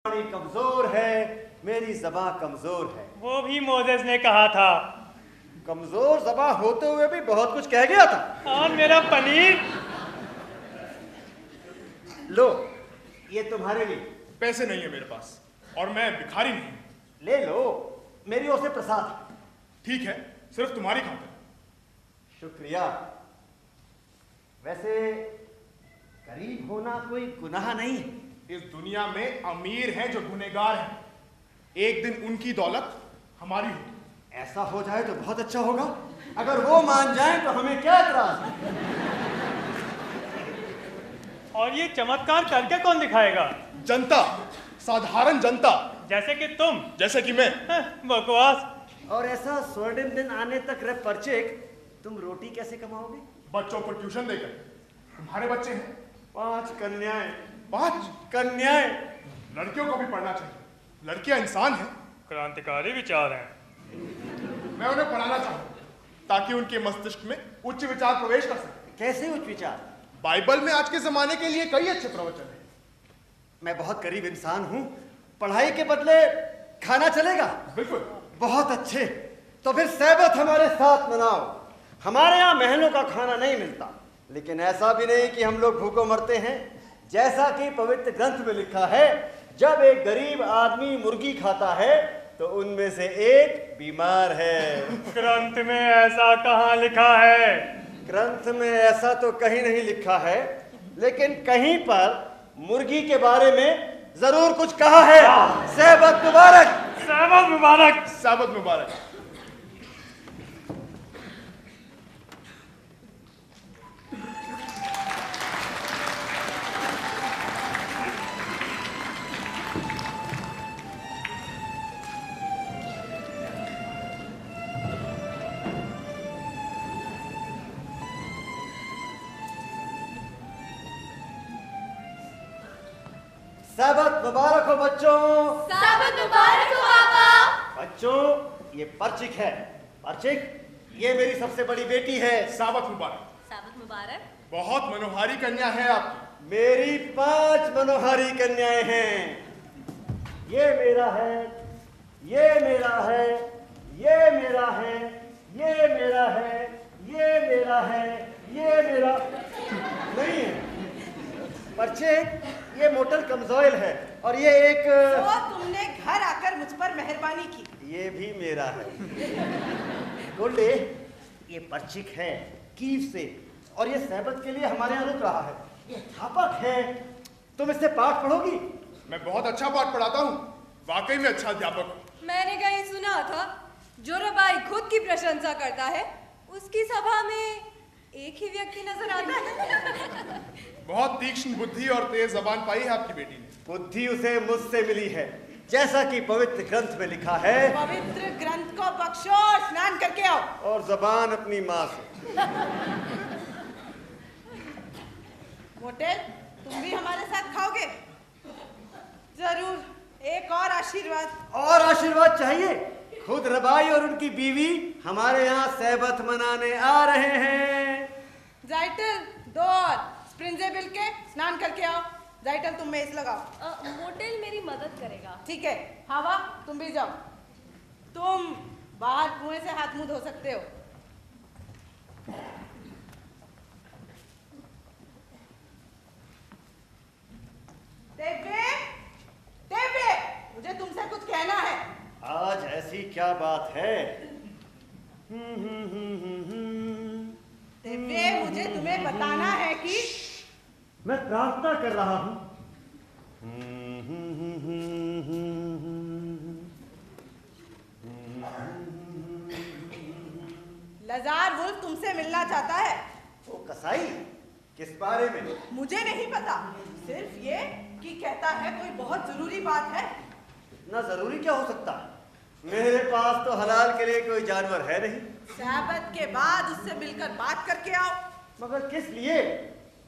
कमजोर है, मेरी ज़बां कमजोर है। वो भी मोजेस ने कहा था। कमजोर ज़बां होते हुए भी बहुत कुछ कह गया था। और मेरा पनीर। लो, ये तुम्हारे लिए। पैसे नहीं है मेरे पास और मैं भिखारी नहीं। ले लो, मेरी ओर से प्रसाद। ठीक है, सिर्फ तुम्हारी खातिर। शुक्रिया। वैसे गरीब होना कोई गुनाह नहीं है। इस दुनिया में अमीर हैं जो गुनहगार हैं। एक दिन उनकी दौलत हमारी होगी। ऐसा हो जाए तो बहुत अच्छा होगा। अगर वो मान जाए तो हमें क्या एतराज है। और ये चमत्कार करके कौन दिखाएगा? जनता, साधारण जनता। जैसे कि तुम। जैसे कि मैं। बकवास। और ऐसा स्वर्णिम दिन आने तक रे परचेक, तुम रोटी कैसे कमाओगे? बच्चों को ट्यूशन देकर। तुम्हारे बच्चे हैं 5 कन्याएं। 5 कन्याएं। लड़कियों को भी पढ़ना चाहिए। लड़कियां इंसान हैं। क्रांतिकारी विचार हैं। मैं उन्हें पढ़ाना चाहूँ ताकि उनके मस्तिष्क में उच्च विचार प्रवेश कर सके। कैसे उच्च विचार? बाइबल में आज के जमाने के लिए कई अच्छे प्रवचन हैं। मैं बहुत गरीब इंसान हूँ, पढ़ाई के बदले खाना चलेगा? बिल्कुल। बहुत अच्छे, तो फिर सैबत हमारे साथ मनाओ। हमारे यहाँ महलों का खाना नहीं मिलता, लेकिन ऐसा भी नहीं कि हम लोग भूखों मरते हैं। जैसा कि पवित्र ग्रंथ में लिखा है, जब एक गरीब आदमी मुर्गी खाता है तो उनमें से एक बीमार है। ग्रंथ में ऐसा कहाँ लिखा है? ग्रंथ में ऐसा तो कहीं नहीं लिखा है, लेकिन कहीं पर मुर्गी के बारे में जरूर कुछ कहा है। सैबत मुबारक। सैबत मुबारक। सैबत मुबारक। सैबत मुबारक हो बच्चों। सैबत मुबारक हो पापा। बच्चों, ये परचिक है। परचिक, ये मेरी सबसे बड़ी बेटी है। सैबत मुबारक। सैबत मुबारक। बहुत मनोहारी कन्या है आपकी। मेरी 5 मनोहारी कन्याएं हैं। ये मेरा है, ये मेरा है, ये मेरा है, ये मेरा है, ये मेरा है, ये मेरा नहीं है। परचिक, ये मोटल कमजोइल है और ये एक तो तुमने घर आकर मुझ पर मेहरबानी की। ये भी मेरा है। गोल्डे, ये परचिक है कीव से और ये सैबत के लिए हमारे यहाँ रुक रहा है। ये अध्यापक है। तुम इससे पाठ पढ़ोगी? मैं बहुत अच्छा पाठ पढ़ाता हूँ। वाकई में अच्छा अध्यापक हूँ। मैंने कहीं सुना था, जो रबाई खुद की प्रशंसा करता है, उसकी सभा में एक ही व्यक्ति नजर आता है। बहुत तीक्ष्ण बुद्धि और तेज जबान पाई है आपकी बेटी ने। बुद्धि उसे मुझसे मिली है, जैसा कि पवित्र ग्रंथ में लिखा है। पवित्र ग्रंथ को बख्शो और स्नान करके आओ। और जबान अपनी माँ से। मोटे, तुम भी हमारे साथ खाओगे? जरूर, एक और आशीर्वाद। और आशीर्वाद चाहिए? खुद रबाई और उनकी बीवी हमारे यहाँ सैबत मनाने आ रहे हैं। जाइटल, 2 और स्प्रिंजेबिल के स्नान करके आओ। जाइटल, तुम मेज लगाओ। मोटेल मेरी मदद करेगा। ठीक है। हवा, तुम भी जाओ। तुम बाहर कुएं से हाथ मुंह धो सकते हो। देवे, देवे, मुझे तुमसे कुछ कहना है। आज ऐसी क्या बात है? दिव्य, मुझे तुम्हें बताना है कि मैं प्रार्थना कर रहा हूं। लजार वुल्फ तुमसे मिलना चाहता है। ओ कसाई, किस बारे में? मुझे नहीं पता, सिर्फ ये कि कहता है कोई बहुत जरूरी बात है। इतना जरूरी क्या हो सकता है? मेरे पास तो हलाल के लिए कोई जानवर है नहीं। सैबत के बाद उससे मिलकर बात करके आओ। मगर किस लिए?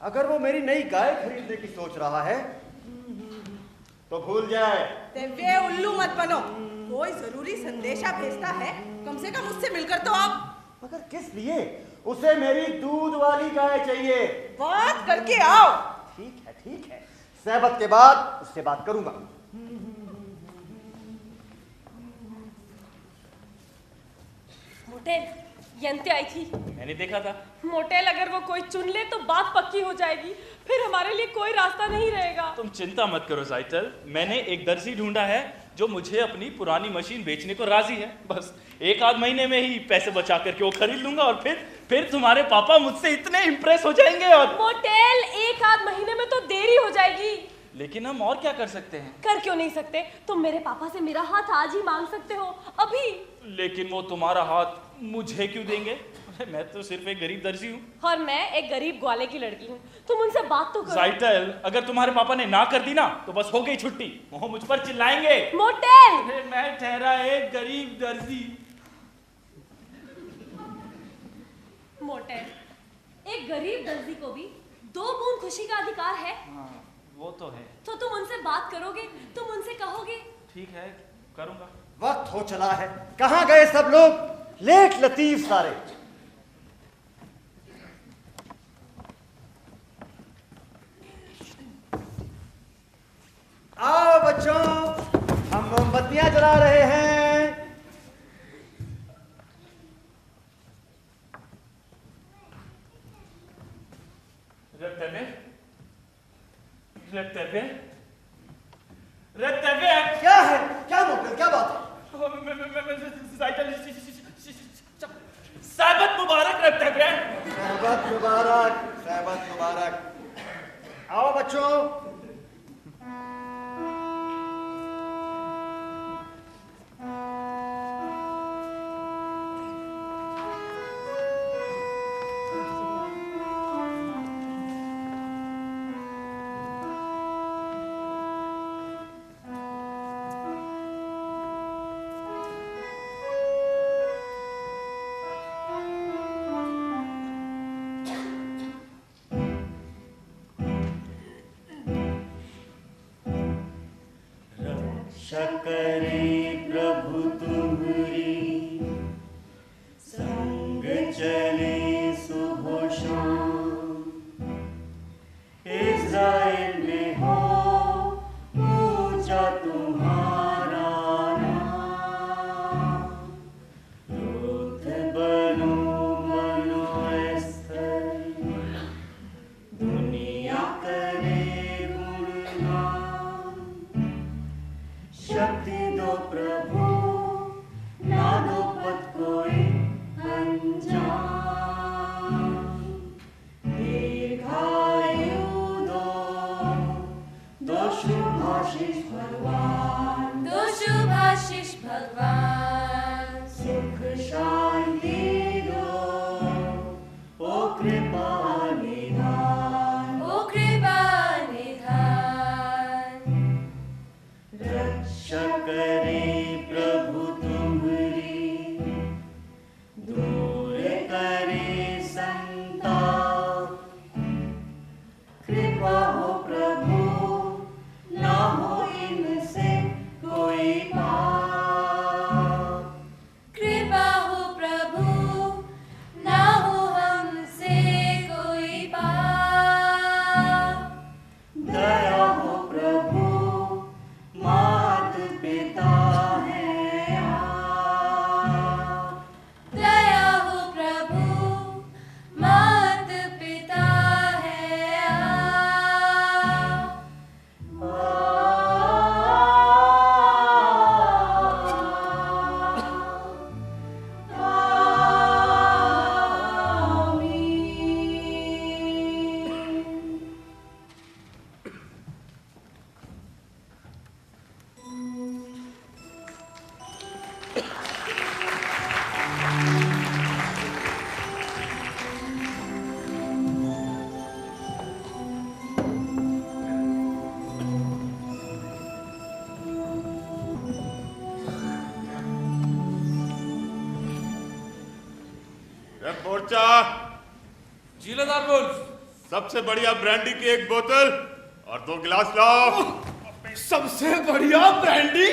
अगर वो मेरी नई गाय खरीदने की सोच रहा है तो भूल जाए। दिव्य, उल्लू मत बनो। कोई जरूरी संदेशा भेजता है, कम से कम उससे मिलकर तो आओ। मगर किस लिए? उसे मेरी दूध वाली गाय चाहिए। बात करके आओ। ठीक है, ठीक है। सैबत के बाद उससे बात करूंगा। मोटेल, यंते आई थी। मैंने देखा था। मोटेल अगर वो कोई चुन ले तो बात पक्की हो जाएगी, फिर हमारे लिए कोई रास्ता नहीं रहेगा। तुम चिंता मत करो जाइटल, मैंने एक दर्जी ढूंढा है जो मुझे अपनी पुरानी मशीन बेचने को राजी है। बस 1 आध महीने में ही पैसे बचा करके वो खरीद लूंगा और फिर तुम्हारे पापा मुझसे इतने इम्प्रेस हो जाएंगे। और मोटेल 1 आध महीने में तो देरी हो जाएगी। लेकिन हम और क्या कर सकते हैं? कर क्यों नहीं सकते? तुम मेरे पापा से मेरा हाथ आज ही मांग सकते हो, अभी। लेकिन वो तुम्हारा हाथ मुझे क्यों देंगे? अरे मैं तो सिर्फ एक गरीब दर्जी हूँ। और मैं एक गरीब ग्वाले की लड़की हूँ। तुम उनसे बात तो करो। जाइटल, अगर तुम्हारे पापा ने ना कर दी ना तो बस हो गई छुट्टी। वो मुझ पर चिल्लाएंगे। मोटेल! अरे मैं ठहरा एक गरीब दर्जी। मोटेल, एक गरीब दर्जी को भी 2 बूंद खुशी का अधिकार है। हाँ, वो तो है। तो तुम उनसे बात करोगे, तुम उनसे कहोगे। ठीक है, करूंगा। वक्त हो चला है, कहाँ गए सब लोग? लेट लतीफ सारे। आओ बच्चों, हम मोमबत्तियां जला रहे हैं। क्या है? क्या मोटेल, क्या बात है? साबत मुबारक रखते हैं। सहबत मुबारक, सहबत मुबारक। आओ बच्चों। करे प्रभु तुम्हारी संग चले सुबह शाम, इज़राइल में हो ऊंचा तुम्हारा नाम। रूथ बनो मनो एस्थर, दुनिया करे गुणगान। शक्ति दो प्रभु, ना दो पद कोई अनजान। दीर्घायु दो शुभाशीष भगवान। दो शुभाशीष भगवान। सुख शांति दो, ओ कृपा निधान। ओ कृपा निधान। रक्षा करे प्रभु तुम्हारी, दूर करे संताप। कृपा हो प्रभु, ना हो इनसे कोई पाप। कृपा हो प्रभु, ना हो हमसे कोई पाप। दया हो प्रभु, मात पिता है आप। दया हो प्रभु, मात पिता है आप। मोर्चा जिलेदार बोल। सबसे बढ़िया ब्रांडी की 1 बोतल और 2 गिलास लाओ। सबसे बढ़िया ब्रांडी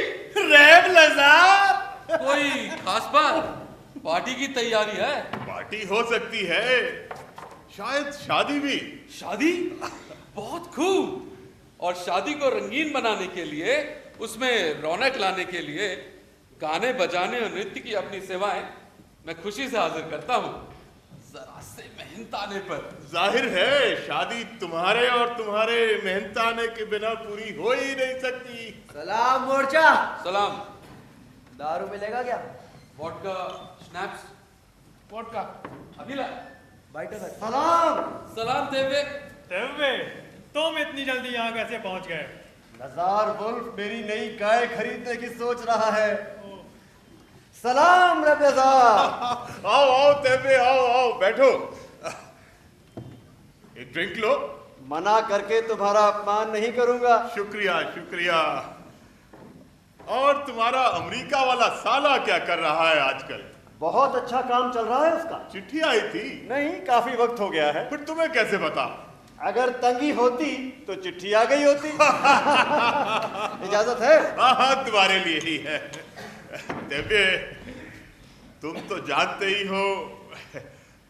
रैब लजार। कोई खास बात? पार्टी की तैयारी है? पार्टी हो सकती है, शायद शादी भी। शादी? बहुत खूब। और शादी को रंगीन बनाने के लिए, उसमें रौनक लाने के लिए गाने बजाने और नृत्य की अपनी सेवाएं मैं खुशी से हाजिर करता हूँ, जरा से मेहनताने पर। जाहिर है शादी तुम्हारे और तुम्हारे मेहनताने के बिना पूरी हो ही नहीं सकती। सलाम मोर्चा। सलाम। दारू मिलेगा क्या? Vodka, snaps. वोडका अभी ला। सलाम। सलाम देवे। तेवे, तुम इतनी जल्दी यहाँ कैसे पहुँच गए? नजार वुल्फ मेरी नई गाय खरीदने की सोच रहा है। सलाम रब्जा। आओ आओ तेबे, आओ आओ, बैठो। एक ड्रिंक लो। मना करके तुम्हारा अपमान नहीं करूंगा। शुक्रिया शुक्रिया। और तुम्हारा अमेरिका वाला साला क्या कर रहा है आजकल? बहुत अच्छा काम चल रहा है उसका। चिट्ठी आई थी? नहीं, काफी वक्त हो गया है। फिर तुम्हें कैसे पता? अगर तंगी होती तो चिट्ठी आ गई होती। इजाजत है? हाँ हाँ, तुम्हारे लिए ही है। तेबे, तुम तो जानते ही हो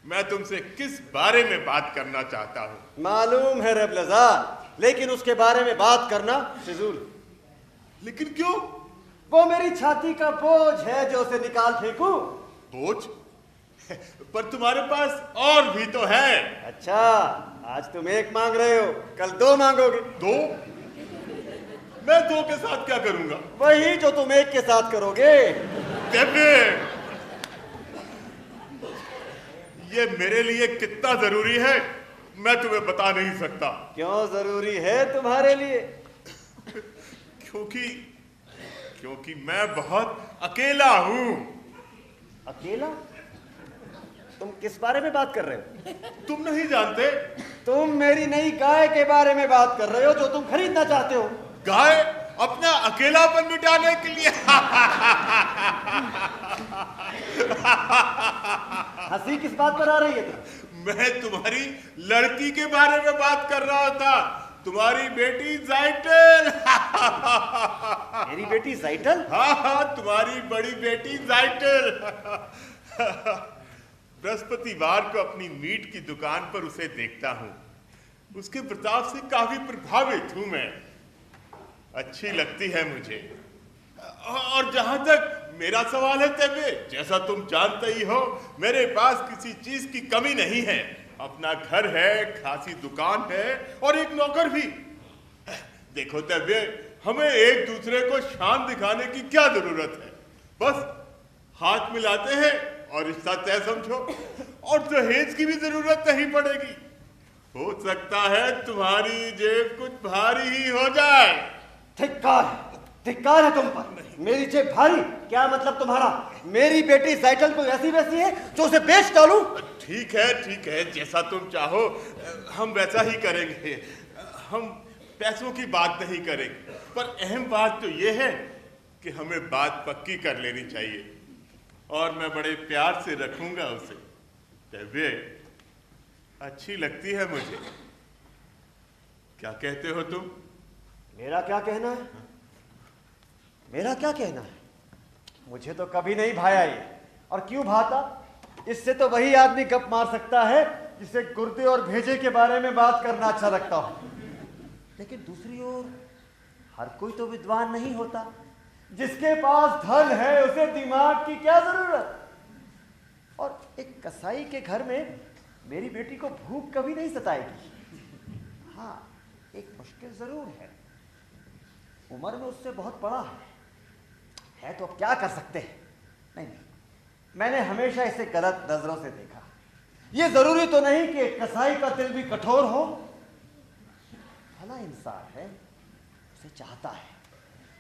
मैं तुमसे किस बारे में बात करना चाहता हूँ। मालूम है रबलजा, लेकिन उसके बारे में बात करना फिजूल। लेकिन क्यों? वो मेरी छाती का बोझ है जो उसे निकाल फेंकूं। बोझ? पर तुम्हारे पास और भी तो है। अच्छा, आज तुम एक मांग रहे हो, कल दो मांगोगे। दो? मैं दो के साथ क्या करूंगा? वही जो तुम एक के साथ करोगे। तेबे, ये मेरे लिए कितना जरूरी है मैं तुम्हें बता नहीं सकता। क्यों जरूरी है तुम्हारे लिए? क्योंकि मैं बहुत अकेला हूं। अकेला? तुम किस बारे में बात कर रहे हो? तुम नहीं जानते? तुम मेरी नई गाय के बारे में बात कर रहे हो जो तुम खरीदना चाहते हो। गाय? अपना अकेलापन मिटाने के लिए? हंसी किस बात पर आ रही है मैं तुम्हारी लड़की के बारे में बात कर रहा था, तुम्हारी बेटी जाइटल। मेरी बेटी जाइटल? हाँ हाँ, तुम्हारी बड़ी बेटी जाइटल। बृहस्पतिवार को अपनी मीट की दुकान पर उसे देखता हूँ। उसके प्रताप से काफी प्रभावित हूं मैं। अच्छी लगती है मुझे। और जहां तक मेरा सवाल है तेबे, जैसा तुम जानते ही हो मेरे पास किसी चीज की कमी नहीं है। अपना घर है, खासी दुकान है और एक नौकर भी। देखो तेबे, हमें एक दूसरे को शान दिखाने की क्या जरूरत है? बस हाथ मिलाते हैं और रिश्ता तय समझो, और दहेज की भी जरूरत नहीं पड़ेगी। हो सकता है तुम्हारी जेब कुछ भारी ही हो जाए। धिक्कार है तुम पर। मेरी जेब भारी? क्या मतलब तुम्हारा? मेरी बेटी जाइटल कोई ऐसी वैसी है जो उसे बेच डालूं? ठीक है, जैसा तुम चाहो हम वैसा ही करेंगे। हम पैसों की बात नहीं करेंगे, पर अहम बात तो यह है कि हमें बात पक्की कर लेनी चाहिए, और मैं बड़े प्यार से रखूंगा उसे। तेबे, अच्छी लगती है मुझे। क्या कहते हो तुम? मेरा क्या कहना है? मेरा क्या कहना है? मुझे तो कभी नहीं भाया ये। और क्यों भाता? इससे तो वही आदमी गप मार सकता है जिसे गुर्दे और भेजे के बारे में बात करना अच्छा लगता हो। लेकिन दूसरी ओर हर कोई तो विद्वान नहीं होता। जिसके पास धन है उसे दिमाग की क्या जरूरत? और एक कसाई के घर में मेरी बेटी को भूख कभी नहीं सताएगी। हाँ, एक मुश्किल जरूर है। उम्र में उससे बहुत बड़ा है तो अब क्या कर सकते हैं? नहीं, मैंने हमेशा इसे गलत नजरों से देखा। ये जरूरी तो नहीं कि कसाई का दिल भी कठोर हो। भला इंसान है, उसे चाहता है,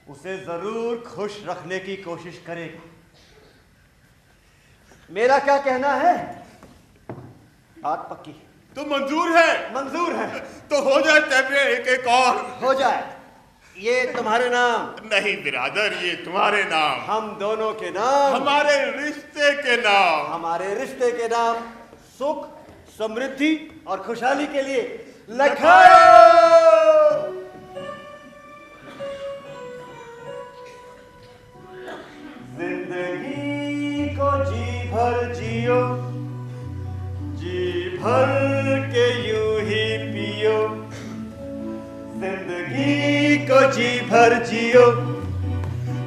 उसे जरूर खुश रखने की कोशिश करेगा। मेरा क्या कहना है? बात पक्की है। तो मंजूर है? मंजूर है। तो हो जाए तेबे, एक और हो जाए। ये तुम्हारे नाम? नहीं बिरादर, ये तुम्हारे नाम। हम दोनों के नाम? हमारे रिश्ते के नाम। हमारे रिश्ते के नाम सुख, समृद्धि और खुशहाली के लिए लखाओ। जिंदगी को जी भर जियो, जी भर के यूं ही पियो। जिंदगी को जी भर जियो,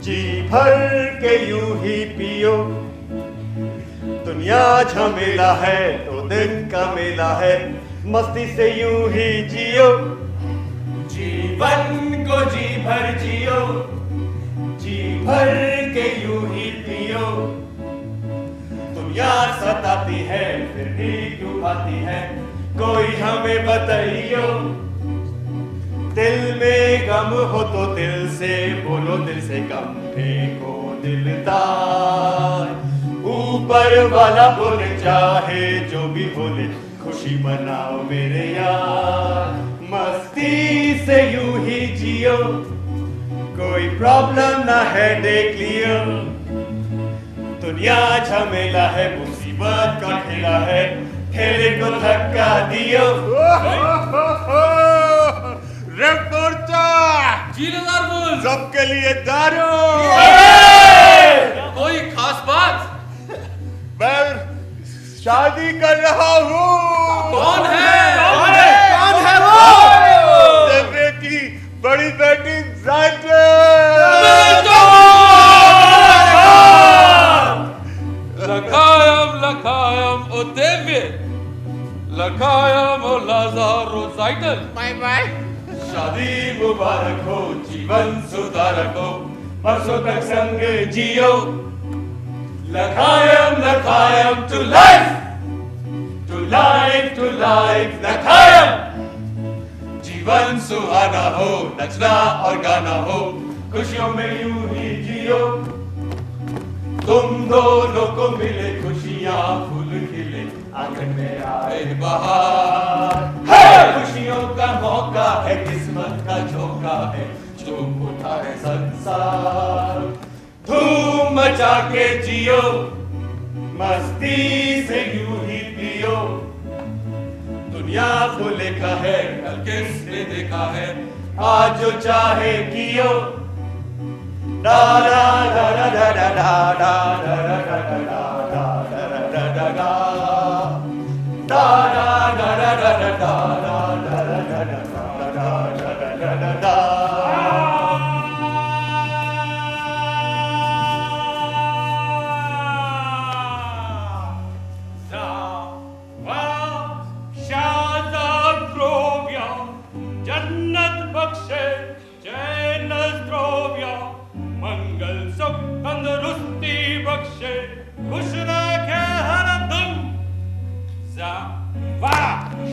जी भर के यूं ही पियो। दुनिया झमेला है तो दिन का मेला है, मस्ती से यूं ही जियो, जीवन को जी भर जियो, जी भर के यूं ही पियो। दुनिया सताती है फिर भी क्यों पाती है, कोई हमें बताइयो। दिल में गम हो तो दिल से बोलो, दिल से गम फेंको दिलदार। ऊपर वाला बोले चाहे जो भी बोले, खुशी मनाओ मेरे यार। मस्ती से यूं ही जियो, कोई प्रॉब्लम ना है देख लियो। दुनिया झमेला है, मुसीबत का ठेला है, ठेले को धक्का दियो। सबके लिए दारू। कोई खास बात? मैं शादी कर रहा हूँ। कौन है? कौन है वो? देवे की बड़ी बेटी लखायम लखायम ओ देवे, लखायम ओ लाजारो जाइटल। Bye bye. शादी मुबारक हो, जीवन सुधारक हो, बरसों तक संग जियो। लखायम लखायम to life, to life, to life लखायम। जीवन सुहाना हो, नचना और गाना हो, खुशियों में यूं ही जियो। तुम दोनों को मिले खुशियां, फूल खिले, आंगन में आए बहार। खुशियों का मौका है, किस्मत का झोंका है, झूम उठा है संसार। धूम मचा के जियो, मस्ती से यूं ही पियो। दुनिया को लेखा है, कल किसने देखा है, आज जो चाहे कियो। डा डा डा डा डा डा डा डा डा डा डा डा डा डा डा डा। Da da da da da da da da da da da da da da da. जन्नत बख्शे, चैन द्रोव्या, मंगल सुख तंदुरुस्ती बख्शे, खुश रखे हरदम।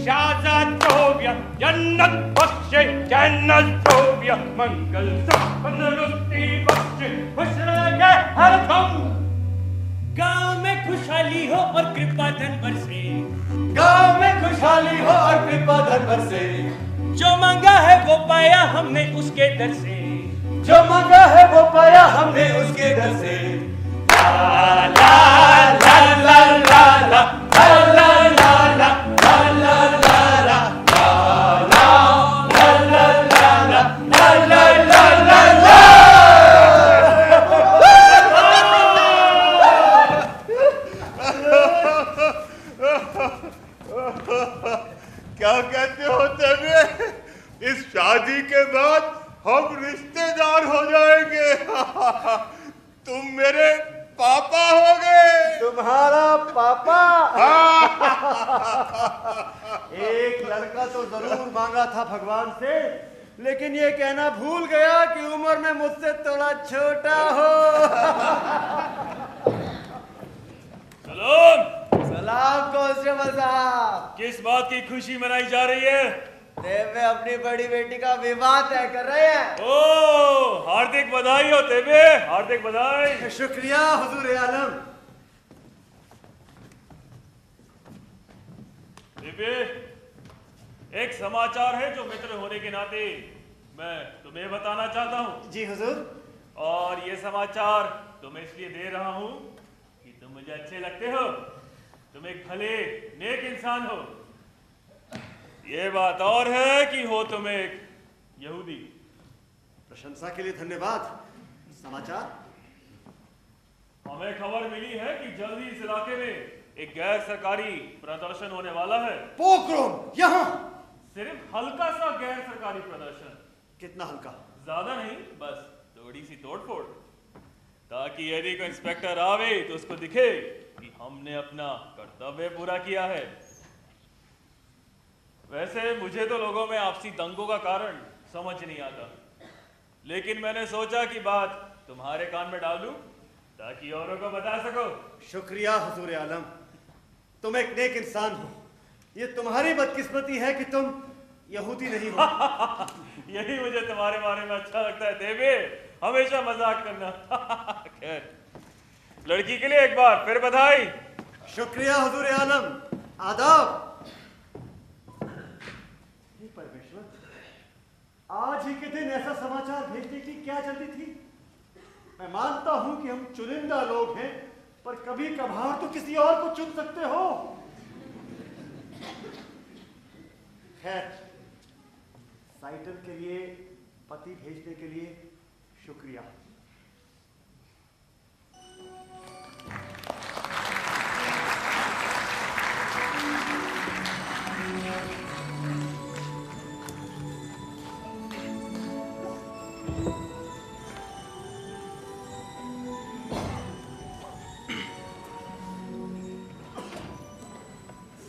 शाहजाद द्रोव्या, जन्नत बख्शे, चैन द्रोव्या, मंगल सुख तंदुरुस्ती बख्शे, खुश रखे हरदम। गांव में खुशहाली हो और कृपा धन बरसे, गांव में खुशहाली हो और कृपा धन बरसे। जो मांगा है वो पाया हमने उसके दर से, जो मांगा है वो पाया हमने उसके दर से। ला ला ला ला ला ला ला ला ला ला ला ला ला क्या कहते हो तेरे? इस शादी के बाद हम रिश्तेदार हो जाएंगे। तुम मेरे पापा हो गए। तुम्हारा पापा? एक लड़का तो जरूर मांगा था भगवान से, लेकिन ये कहना भूल गया कि उम्र में मुझसे थोड़ा छोटा हो। सलाम। सलाम कांस्टेबल साहब। किस बात की खुशी मनाई जा रही है? देवे अपनी बड़ी बेटी का विवाह तय कर रहे हैं। ओ, हार्दिक बधाई हो देवे, हार्दिक बधाई। शुक्रिया हुजूर आलम। देवे, एक समाचार है जो मित्र होने के नाते मैं तुम्हें बताना चाहता हूँ। जी हुजूर। और ये समाचार तुम्हें इसलिए दे रहा हूँ कि तुम मुझे अच्छे लगते हो, तुम एक भले नेक इंसान हो। ये बात और है कि हो तुम एक यहूदी। प्रशंसा के लिए धन्यवाद। समाचार? हमें खबर मिली है कि जल्दी इस इलाके में एक गैर सरकारी प्रदर्शन होने वाला है। पोग्राम यहाँ? सिर्फ हल्का सा गैर सरकारी प्रदर्शन। कितना हल्का? ज्यादा नहीं, बस थोड़ी सी तोड़फोड़, ताकि यदि कोई इंस्पेक्टर आवे तो उसको दिखे कि हमने अपना कर्तव्य पूरा किया है। वैसे मुझे तो लोगों में आपसी दंगों का कारण समझ नहीं आता, लेकिन मैंने सोचा कि बात तुम्हारे कान में डाल दूं ताकि औरों को बता सको। शुक्रिया हुजूर आलम, तुम एक नेक इंसान हो। ये तुम्हारी बदकिस्मती है कि तुम यहूदी नहीं हो। यही मुझे तुम्हारे बारे में अच्छा लगता है देवे, हमेशा मजाक करना। खैर, लड़की के लिए एक बार फिर बधाई। शुक्रिया हुजूर आलम, आदाब। हे परमेश्वर, आज ही के दिन ऐसा समाचार भेजने की क्या जल्दी थी? मैं मानता हूं कि हम चुनिंदा लोग हैं, पर कभी कभार तो किसी और को चुन सकते हो। खैर, साइटल के लिए पति भेजने के लिए शुक्रिया।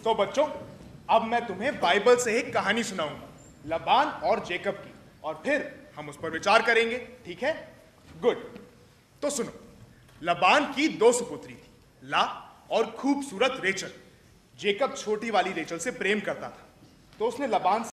तो बच्चों, अब मैं तुम्हें बाइबल से एक कहानी सुनाऊंगा, लबान और जेकब की, और फिर हम उस पर विचार करेंगे, ठीक है? गुड। तो सुनो, लबान की 2 सुपुत्री थी, ला और खूबसूरत रेचल। जेकब छोटी वाली रेचल से प्रेम करता था, तो उसने लबान